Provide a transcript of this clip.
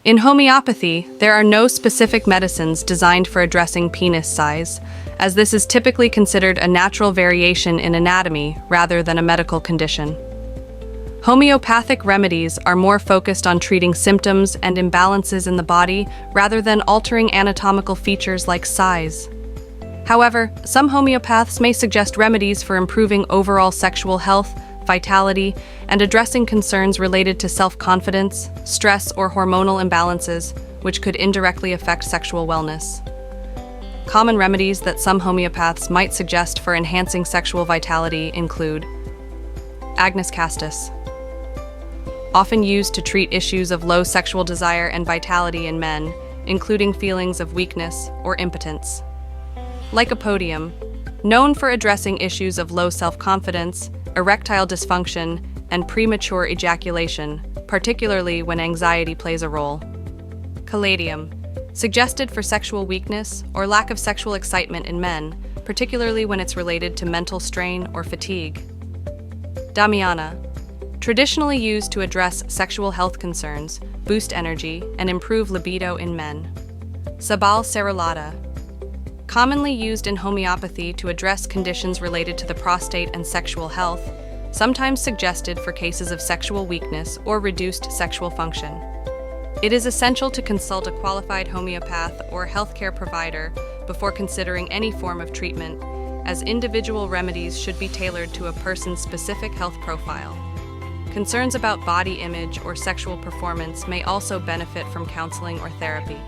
In homeopathy, there are no specific medicines designed for addressing penis size, as this is typically considered a natural variation in anatomy rather than a medical condition. Homeopathic remedies are more focused on treating symptoms and imbalances in the body rather than altering anatomical features like size. However, some homeopaths may suggest remedies for improving overall sexual health, vitality, and addressing concerns related to self-confidence, stress, or hormonal imbalances, which could indirectly affect sexual wellness. Common remedies that some homeopaths might suggest for enhancing sexual vitality include Agnus Castus, often used to treat issues of low sexual desire and vitality in men, including feelings of weakness or impotence. Lycopodium, known for addressing issues of low self-confidence, erectile dysfunction, and premature ejaculation, particularly when anxiety plays a role. Caladium, suggested for sexual weakness or lack of sexual excitement in men, particularly when it's related to mental strain or fatigue. Damiana, traditionally used to address sexual health concerns, boost energy, and improve libido in men. Sabal Serrulata, commonly used in homeopathy to address conditions related to the prostate and sexual health, sometimes suggested for cases of sexual weakness or reduced sexual function. It is essential to consult a qualified homeopath or healthcare provider before considering any form of treatment, as individual remedies should be tailored to a person's specific health profile. Concerns about body image or sexual performance may also benefit from counseling or therapy.